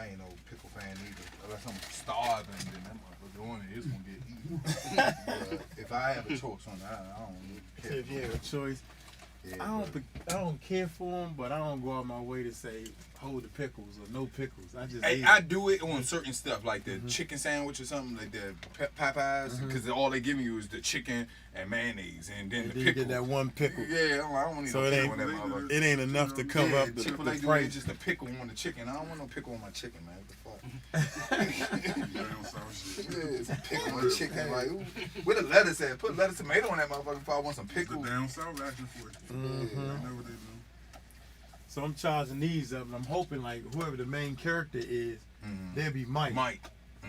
I ain't no pickle fan either. Unless I'm starving, then that motherfucker doing it, it's gonna get eaten. But if I have a choice on that, I don't really care. If you have a choice, Yeah, I don't care for them, but I don't go out my way to say hold the pickles or no pickles. I just I do it on certain stuff like the chicken sandwich or something like the Popeyes, because all they giving you is the chicken and mayonnaise and then the you pickle. get that one pickle. Yeah, I don't need So no it pickle on that motherfucker. It ain't enough to cover up the Chick-fil-A do price. it just a pickle on the chicken. I don't want no pickle on my chicken, man. What the fuck? Yeah, it's a pickle on the chicken. Like, ooh, where the lettuce at? Put lettuce, tomato on that motherfucker if I want some pickle. The down south acting for it. They know what they do. So I'm charging these up, and I'm hoping like whoever the main character is, they'll be Mike.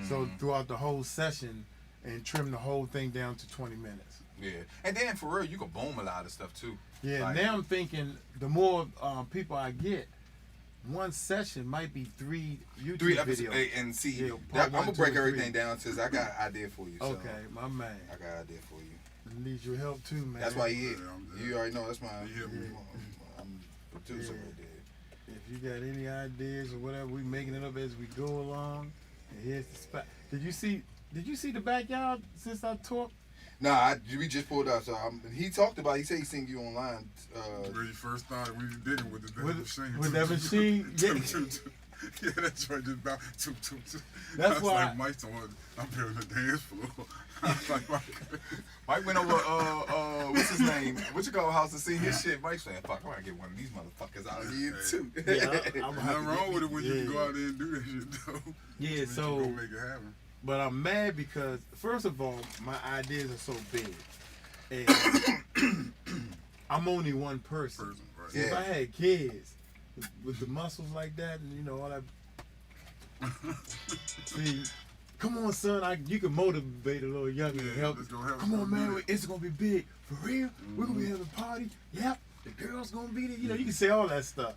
So throughout the whole session, and trim the whole thing down to 20 minutes. Yeah, and then for real, you can boom a lot of stuff too. Yeah, like, now I'm thinking the more people I get, one session might be 3 YouTube 3 videos. episodes. And see, Yeah, I'm part gonna 1, break 2, and everything 3. down since I got an idea for you. So Okay, my man. I got an idea for you. Need your help too, man. That's why you already know that's my I'm producer Yeah. right there. If you got any ideas or whatever, we making it up as we go along. And here's the spot. Did you see the backyard since I talked? Nah, we just pulled up. So he talked about. He said he seen you online. Where you first started when you did it with the damn machine. With that machine? Yeah, that's right. Just about That's I was why like, Mike's on. I'm here on the dance floor. I was like, Mike went over. What's his name? What you call house to see his shit. Mike said, "Fuck, I gotta get one of these motherfuckers out of here too." I'm nothing wrong with it when you can go out there and do that shit though. Yeah, so you go make it happen. But I'm mad because first of all, my ideas are so big, and I'm only one person. Right. See, if I had kids with the muscles like that, and you know all that. See, come on, son, you can motivate a little younger and help. Come on, man, it's gonna be big for real. We're gonna be having a party. Yep, the girl's gonna be there. You know, you can say all that stuff,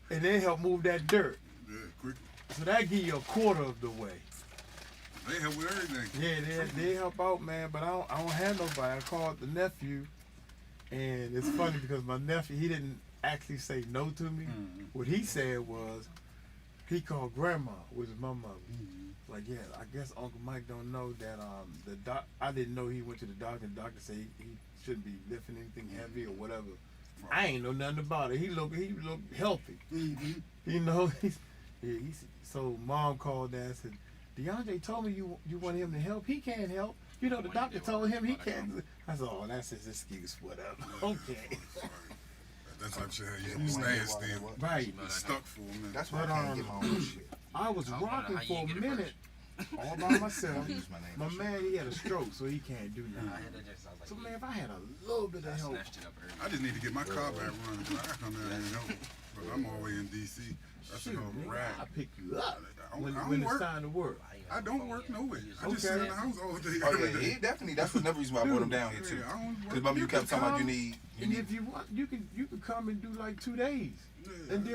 and then help move that dirt. Yeah, quick. So that give you a quarter of the way. They help with everything. Yeah, they help out, man. But I don't have nobody. I called the nephew, and it's funny because my nephew, he didn't actually say no to me. What he said was, he called grandma, which is my mother. Like, yeah, I guess Uncle Mike don't know that I didn't know he went to the doctor. The doctor said he shouldn't be lifting anything heavy or whatever. Right. I ain't know nothing about it. He looked healthy. You know, so mom called and said, DeAndre told me you want him to help. He can't help. You know, the doctor told him he can't. I said, oh, that's his excuse, whatever. Okay. That's like shit. You stand still. Right. Stuck for a minute. That's why I can't get my own shit. I was rocking for a minute all by myself. My man, he had a stroke, so he can't do nothing. So, man, if I had a little bit of help. I just need to get my car back running. I come down here and help. But I'm always in D.C. That's a ride. I'll pick you up when it's time to work. I don't work nowhere. I just sit in the house all day. Oh yeah, he definitely. That's another reason why I brought him down here too. Because remember you kept talking about you need. And if you want, you can come and do like 2 days, and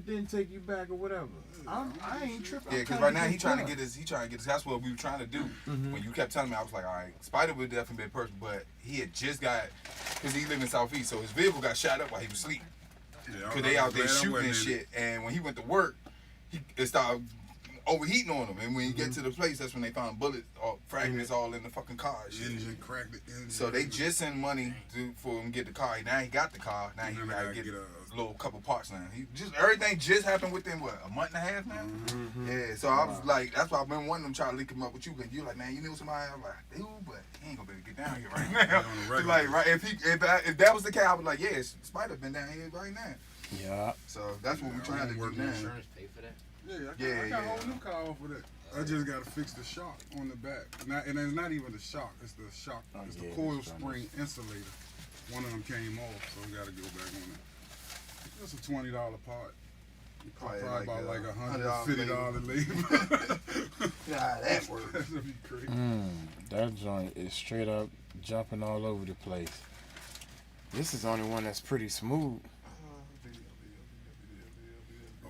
then take you back or whatever. I ain't tripping. Yeah, because right now he trying to get his. That's what we were trying to do. When you kept telling me, I was like, all right, Spider would definitely be a person, but he had just got, because he lived in Southeast, so his vehicle got shot up while he was asleep. Because they out there shooting and shit, and when he went to work, it started overheating on him, and when you get to the place, that's when they found bullets or fragments all in the fucking car. Engine cracked the engine. So they just sent money for him to get the car. Now he got the car. Now he gotta get a little couple parts now. Everything just happened within what, a month and a half now? Yeah. So I was like, that's why I've been wanting to try to link him up with you, because you're like, man, you knew somebody. I'm like, dude, but he ain't gonna be able to get down here right now. Like, right? If that was the case, I was like, yeah, Spider been down here right now. Yeah. So that's what we're trying to do now. Insurance pay for that? I got a whole new car off of that. I just got to fix the shock on the back. And it's not even the shock. It's the shock. It's the coil spring insulator. One of them came off, so we got to go back on it. It's a $20 part. Probably about like $150 labor. Yeah, that works. That's gonna be crazy. That joint is straight up jumping all over the place. This is the only one that's pretty smooth.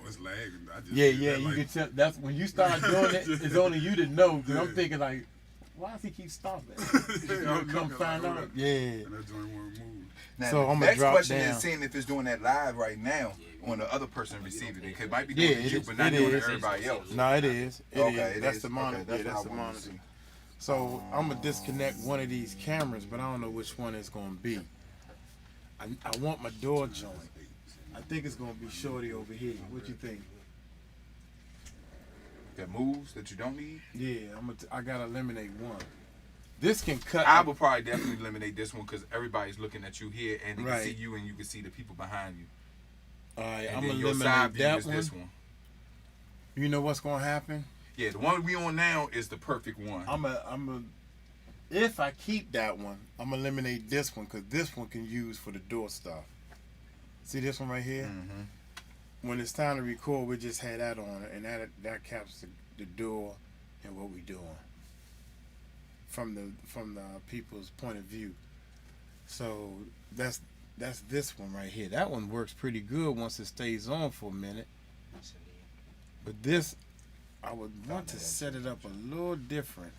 It's lagging. You can tell. That's when you start doing it. It's only you to know. Because I'm thinking like, why does he keep stopping? Come find out. Yeah. And that joint won't move. Now, So the I'm gonna next drop question down. is seeing if it's doing that live right now on the other person receiving it. It might be Yeah, doing it you, is. but not It doing is. everybody else. No, it is. It Okay, is. it That's is. the monitor. Okay, Yeah, that's the what I wanted monitor. to see. So I'm gonna disconnect one of these cameras, but I don't know which one it's gonna be. I want my door joint. I think it's gonna be Shorty over here. What you think? That moves that you don't need. Yeah, I gotta eliminate one. This can cut. I would probably definitely eliminate this one because everybody's looking at you here and they Right. can see you and you can see the people behind you. All right, And I'm then gonna your side eliminate view that is one. this one. You know what's gonna happen? Yeah, the one we on now is the perfect one. If I keep that one, I'm gonna eliminate this one because this one can use for the door stuff. See this one right here? Mm-hmm. When it's time to record, we just had that on, and that captures the door and what we doing from the people's point of view. So that's this one right here. That one works pretty good once it stays on for a minute. But this, I would want to set it up a little different.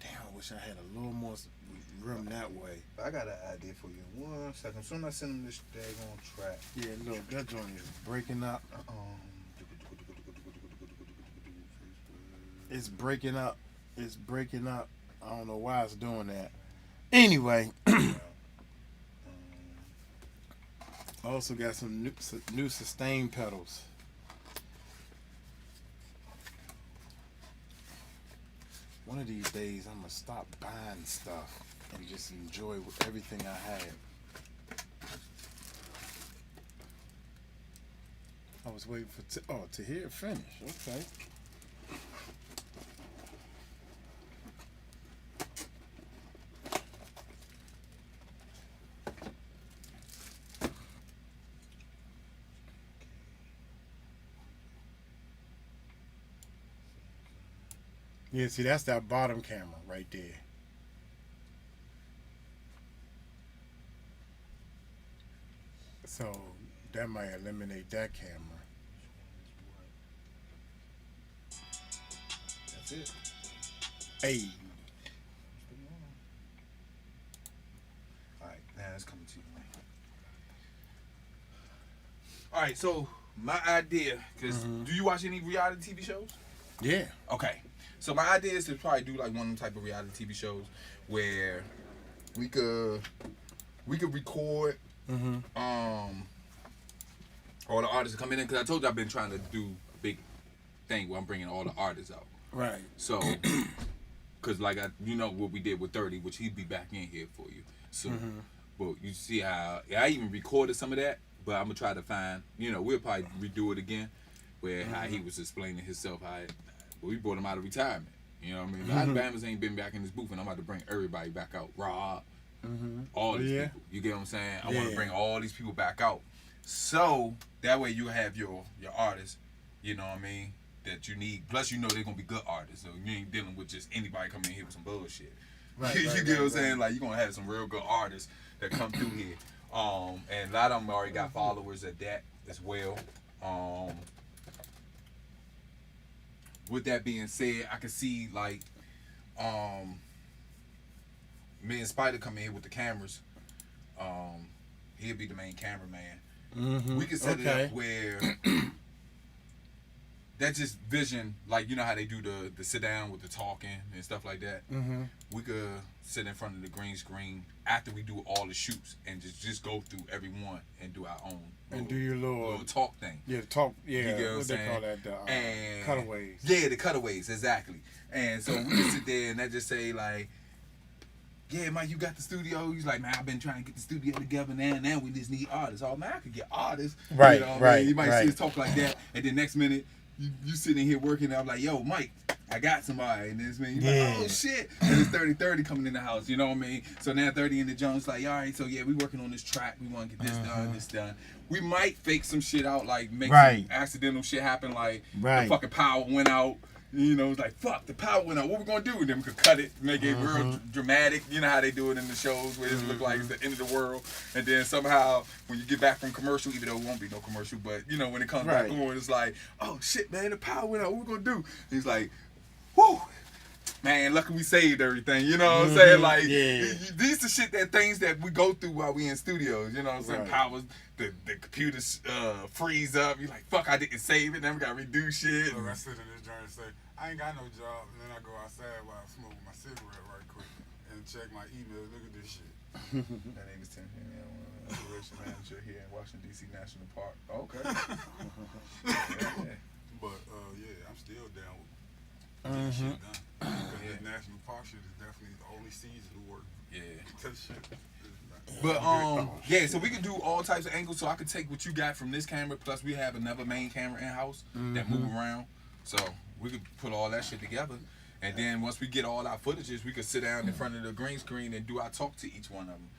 Damn, I wish I had a little more room that way. I got an idea for you. 1 second. Soon as I send them this daggone track. Yeah, look, that joint is breaking up. It's breaking up. It's breaking up. I don't know why it's doing that. Anyway, I also got some new sustain pedals. One of these days, I'm gonna stop buying stuff and just enjoy everything I have. I was waiting for to hear it finish. Okay. Yeah, see, that's that bottom camera right there. So that might eliminate that camera. That's it. Hey. Alright, now it's coming to you, man. Alright, so my idea, because do you watch any reality TV shows? Yeah. Okay. So my idea is to probably do like one of them type of reality TV shows where we could record all the artists come in because I told you I've been trying to do a big thing where I'm bringing all the artists out. Right. So, because like you know what we did with 30, which he'd be back in here for you soon. But you see how I even recorded some of that, but I'm gonna try to find, we'll probably redo it again, where how he was explaining himself, but we brought him out of retirement. You know what I mean? Alabama's ain't been back in this booth, and I'm about to bring everybody back out. Rob, all these people. You get what I'm saying? I want to bring all these people back out. So that way you have your artists, you know what I mean, that you need. Plus, they're going to be good artists. So you ain't dealing with just anybody coming in here with some bullshit. Right, you get what I'm saying? Like, you're going to have some real good artists that come through here. And a lot of them already got followers at that as well. With that being said, I can see like me and Spider come in here with the cameras. He'll be the main cameraman. We can set it up where that's just vision, like you know how they do the sit down with the talking and stuff like that. We could sit in front of the green screen after we do all the shoots and just go through every one and do our own. And do your little talk thing. Yeah, talk. Yeah, You get what I'm they call that? and Cutaways. Yeah, the cutaways, exactly. And so we can sit there and that just say like, yeah, Mike, you got the studio. He's like, man, I've been trying to get the studio together now we just need artists. Oh man, I could get artists. Right, you know what I mean? You might right. see us talk like that, and then next minute you sitting here working. And I'm like, yo, Mike, I got somebody. And this man, you're like, oh shit. And it's 30 coming in the house. You know what I mean? So now 30 in the Jones like, all right, so yeah, we working on this track. We want to get this done. We might fake some shit out, like make some accidental shit happen, like the fucking power went out. It's like, fuck, the power went out. What we gonna do with them? Could cut it, make it real dramatic. You know how they do it in the shows where it look like it's the end of the world. And then somehow, when you get back from commercial, even though it won't be no commercial, but when it comes back on, it's like, oh shit, man, the power went out. What we gonna do? And he's like, whoo, man, lucky we saved everything. You know what I'm saying? Like, these are shit things that we go through while we in studios. You know what I'm saying? Powers, the computers freeze up. You like, fuck, I didn't save it. Then we got to redo shit. Look, I sit in this joint and say, I ain't got no job. And then I go outside while I smoke my cigarette right quick and check my email. Look at this shit. My name is Tim Henry. I'm an operation manager here in Washington, D.C. National Park. Okay. But, yeah, I'm still down with getting shit done. Because this national park shit is definitely the only season to work. Yeah. That shit. But yeah, so we can do all types of angles. So I could take what you got from this camera, plus we have another main camera in house that move around. So we could put all that shit together, and then once we get all our footages, we could sit down in front of the green screen and do our talk to each one of them.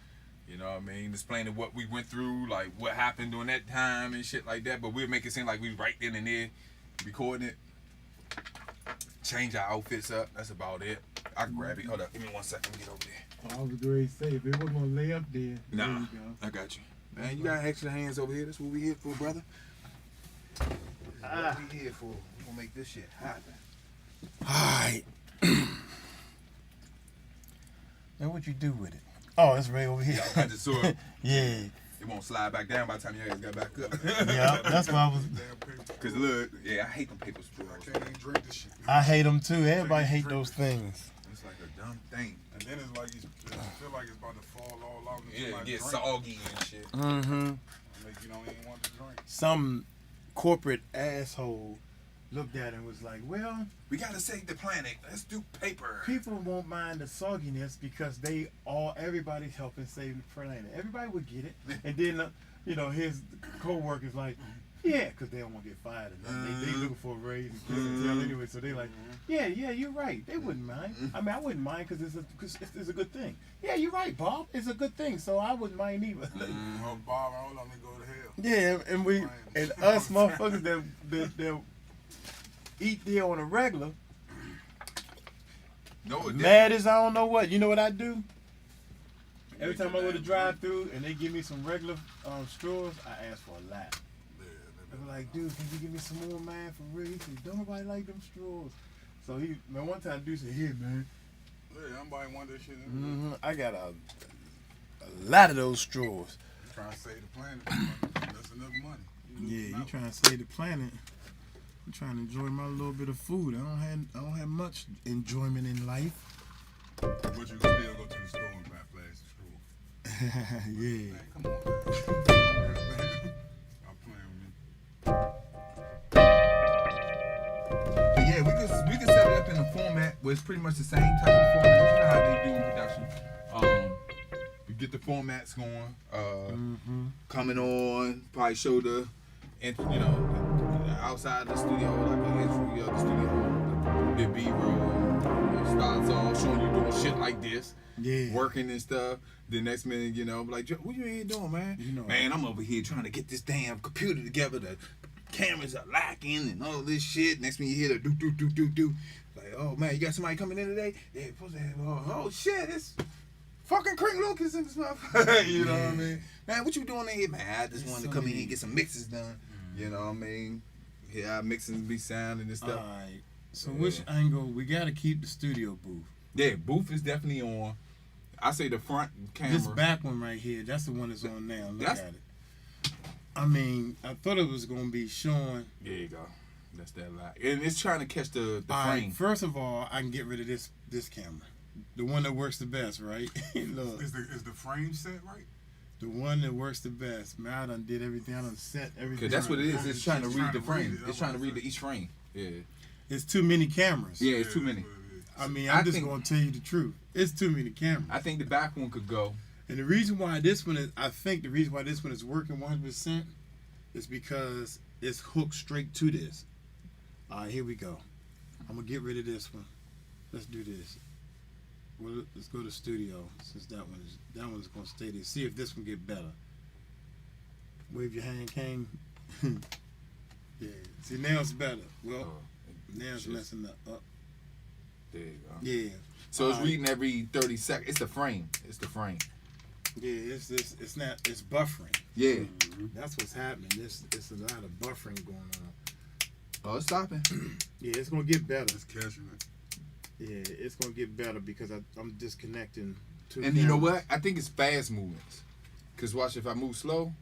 You know what I mean? Explaining what we went through, like what happened during that time and shit like that. But we'll make it seem like we right then and there recording it. Change our outfits up. That's about it. I can grab it. Hold up. Give me 1 second. Let me get over there. I was going to say, if it wasn't going to lay up there, Nah, there you go. I got you. Man, you got extra hands over here. That's what we here for, brother. What we here for. We gonna make this shit happen. Alright. Now what you do with it? Oh, it's right over here. I just saw it. Yeah. It won't slide back down by the time your ass got back up. Yeah, that's why I was. Cause look, yeah, I hate them paper straws. I can't even drink this shit. I hate them too. Everybody hate those things. It's like a dumb thing. And then it's like you feel like it's about to fall all out. Yeah, get soggy and shit. Like you don't even want to drink. Some corporate asshole looked at it and was like, well, we gotta save the planet. Let's do paper. People won't mind the sogginess because everybody's helping save the planet. Everybody would get it. And then, his co-workers like, yeah, because they don't want to get fired. They looking for a raise and kiss and tell anyway. So they like, yeah, you're right. They wouldn't mind. I mean, I wouldn't mind because it's a good thing. Yeah, you're right, Bob. It's a good thing. So I wouldn't mind either. Oh, Bob, I don't let me go to hell. Yeah, and us motherfuckers that eat there on a regular. Mad as I don't know what. You know what I do? Every time I go to drive through and they give me some regular straws, I ask for a lot. I'm like, dude, can you give me some more, man, for real? He said, don't nobody like them straws. So one time dude said, here, man. Yeah, I'm buying one of this shit. I got a lot of those straws. You trying to save the planet? That's enough money. Yeah, you trying to save the planet. I'm trying to enjoy my little bit of food. I don't have much enjoyment in life. But you can still go to the store and buy plastic straws. Yeah. Man, come on. I'm playing with me. But yeah, we can set it up in a format where it's pretty much the same type of format. You know how they do in production. We get the formats going. Coming on, probably show the outside the studio, like the entry of the studio, the B-roll, starts off showing you doing shit like this, working and stuff. The next minute, like, what you here doing, man? Man, I'm over here trying to get this damn computer together. The cameras are lacking and all this shit. Next minute you hear the do. Like, oh man, you got somebody coming in today? Yeah, oh shit, it's fucking Craig Lucas and stuff. You know what I mean? Man, what you doing in here, man? I just wanted to come in here and get some mixes done. You know what I mean? Yeah, our mixing be sounding and stuff. Alright. So which angle? We gotta keep the studio booth. Yeah, booth is definitely on. I say the front camera. This back one right here, that's the one that's on now. Look at it. I mean, I thought it was gonna be showing. There you go. That's that light. And it's trying to catch the frame. First of all, I can get rid of this camera. The one that works the best, right? Look. Is the frame set right? The one that works the best. Man, I done did everything. I done set everything. Cause that's what it is. It's trying to read the frame. It's trying to read each frame. Yeah. It's too many cameras. Yeah, it's too many. I mean, I'm just going to tell you the truth. It's too many cameras. I think the back one could go. And the reason why this one is working 100% is because it's hooked straight to this. All right, here we go. I'm going to get rid of this one. Let's do this. Well, let's go to studio since that one's going to stay there. See if this one get better. Wave your hand, King. Yeah. See, now it's better. Well, now it's messing up. There you go. Yeah. So it's reading every 30 seconds. It's the frame. Yeah, it's buffering. Yeah. Mm-hmm. That's what's happening. It's a lot of buffering going on. Oh, it's stopping. Yeah, it's gonna get better. It's catching it. Yeah, it's gonna get better because I'm disconnecting. And you know what? I think it's fast movements. Cause watch, if I move slow,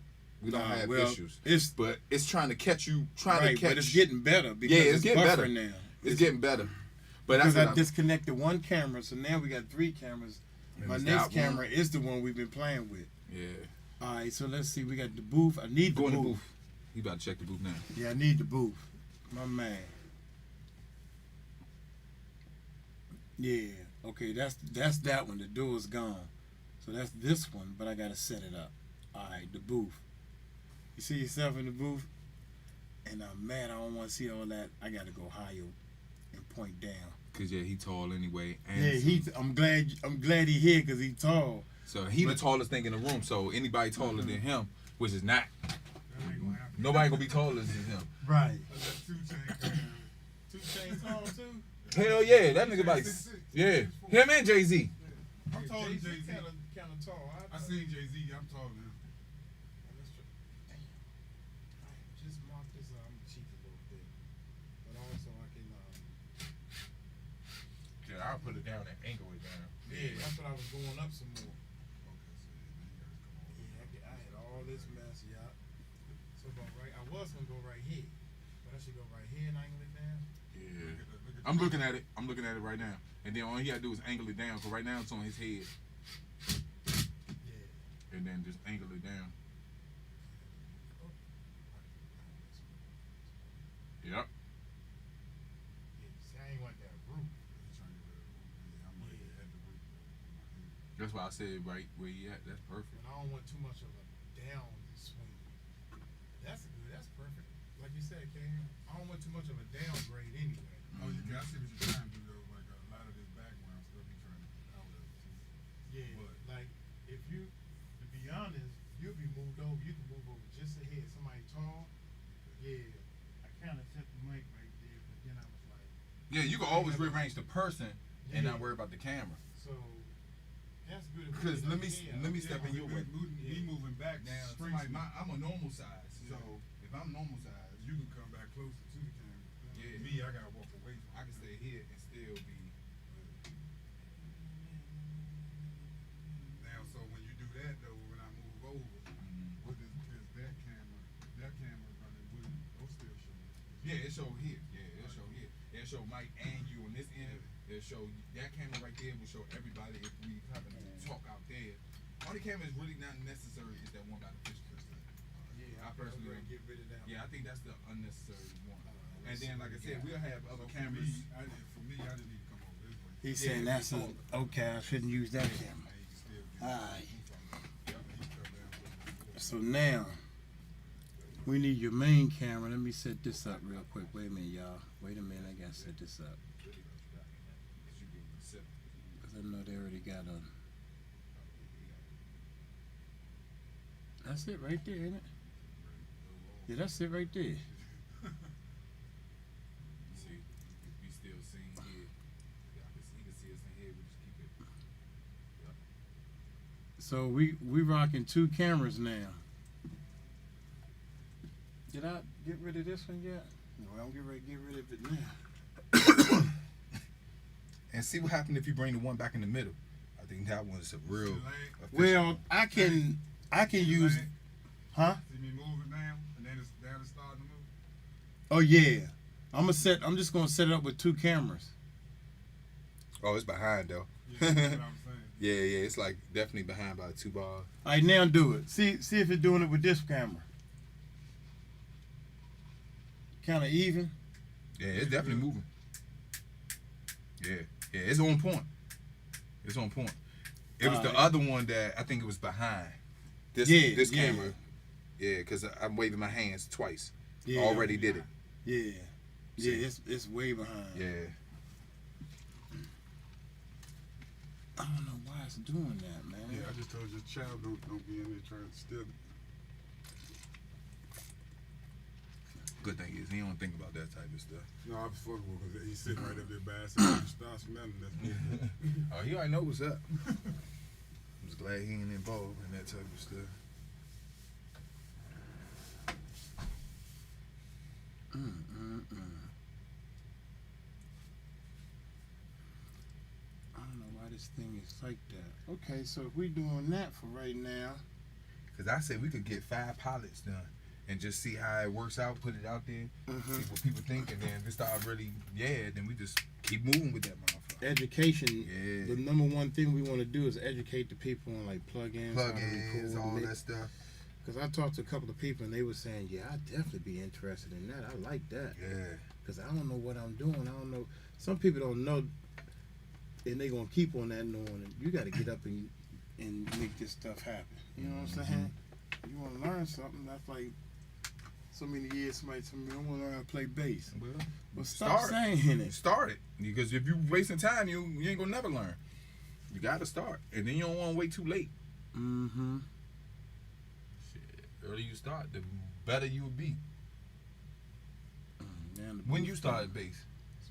we don't have issues. But it's trying to catch you. But it's getting better because it's getting better now. It's getting better. But because I disconnected one camera, so now we got 3 cameras. My next camera is the one we've been playing with. Yeah. All right, so let's see. We got the booth. I need the booth. You about to check the booth now. Yeah, I need the booth. My man. Yeah. Okay, that's that one. The door is gone. So that's this one, but I gotta set it up. All right, the booth. You see yourself in the booth? And I'm mad. I don't want to see all that. I gotta go higher and point down. Cause he tall anyway. And I'm glad he here because he tall. So he the tallest thing in the room. So anybody taller than him, which is not, nobody gonna be taller than him. Right. 2 Chainz tall too. Hell yeah, that nigga like him and Jay-Z. I'm taller than Jay-Z. Kind of tall. I seen Jay-Z. I'm taller than him. Just mark this up. I'm cheap a little bit, but also I can. Yeah, I'll put it down and angle it down. Yeah, that's what I was going up some more. Yeah, I had all this mess, yeah. So about right, I was gonna go right here, but I should go right here and angle it down. Yeah. I'm looking at it. I'm looking at it right now. And then all he gotta do is angle it down. Cause right now it's on his head. Yeah. And then just angle it down. Yep. See, I ain't want that roof. That's why I said right where he at. That's perfect. And I don't want too much of a down swing. That's good. That's perfect. Like you said, Ken, I don't want too much of a downgrade anyway. Oh, you can. I see what you're trying to do though. Like a lot of this background stuff, you're trying to get out of it too. Yeah. But like if you, to be honest, you'll be moved over. You can move over just ahead. Somebody tall. Yeah. I kind of set the mic right there, but then I was like. Yeah, you can always rearrange the person and not worry about the camera. So. That's good. Because let me step in your way. Me moving back Now, I'm a normal size, so if I'm normal size, you can come back closer to the camera. Yeah. Me, I gotta walk away. I can stay here and still be. Now, so when you do that though, when I move over, what is that camera running with? Those still show. Yeah, it show here. Yeah, it show here. It show Mike and you on this end. It show that camera right there will show everybody if we happen to talk out there. Only camera is really not necessary is that one by the fish test. Yeah, I personally get rid of that. Yeah, I think that's the unnecessary one. And then, like I said, we'll have other cameras. For me, I didn't need to come over this way. He's saying that's okay. I shouldn't use that camera. All right. So now we need your main camera. Let me set this up real quick. Wait a minute, y'all. Wait a minute. I gotta set this up. I know they already got a. That's it right there, ain't it? Yeah, that's it right there. See, we still seeing here. He can see us in here. We just keep it. Yep. So we rocking 2 cameras now. Did I get rid of this one yet? No, I'm getting ready to get rid of it now. And see what happened if you bring the one back in the middle. I think that one's a real. Well, I can use, huh? See me move it down, and then it's starting to move. Oh yeah, I'm just gonna set it up with 2 cameras. Oh, it's behind though. Yeah, that's what I'm saying. Yeah, it's like definitely behind by 2 bars. All right, now do it. See if it's doing it with this camera. Kind of even. Yeah, it's definitely moving. Yeah, it's on point. It's on point. It was the other one that I think it was behind. This camera. Yeah, because I'm waving my hands twice. Yeah, already did it. Yeah. Yeah, it's way behind. Yeah. I don't know why it's doing that, man. Yeah, I just told your child don't be in there trying to steal it. Good thing is he don't think about that type of stuff. No, I was fucking with him because he's sitting right up there by himself. You start smelling that. Oh, he already know what's up. I'm just glad he ain't involved in that type of stuff. this thing is like that. Okay, so if we doing that for right now. Because I said we could get 5 pilots done and just see how it works out, put it out there, see what people think, and then if it start really, then we just keep moving with that motherfucker. Education, the number one thing we want to do is educate the people on like plugins, all that stuff. Because I talked to a couple of people and they were saying, yeah, I'd definitely be interested in that. I like that. Yeah. Because I don't know what I'm doing. I don't know. Some people don't know, and they going to keep on that knowing. And you got to get up and make this stuff happen. You know what I'm saying? You want to learn something, that's like so many years somebody told me, I want to learn how to play bass. Well, stop saying it. Start it. Because if you wasting time, you ain't going to never learn. You got to start. And then you don't want to wait too late. Mm-hmm. The earlier you start, the better you will be. When you started bass?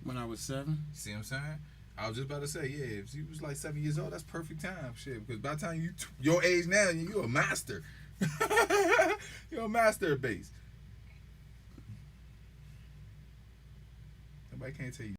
When I was 7. See what I'm saying? I was just about to say, if you was like 7 years old, that's perfect time. Shit, because by the time your age now, you're a master. You're a master of bass. Nobody can't tell you.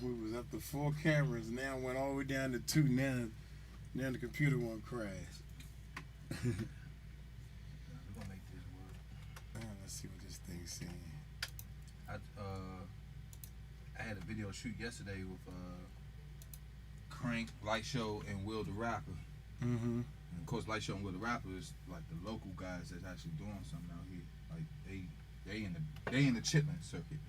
We was up to 4 cameras, now went all the way down to 2. Now the computer won't crash. We're gonna make this work. Let's see what this thing's saying. I had a video shoot yesterday with Crank, Light Show, and Will the Rapper. Mm-hmm. And of course, Light Show and Will the Rapper is like the local guys that's actually doing something out here. Like they in the chitlin circuit.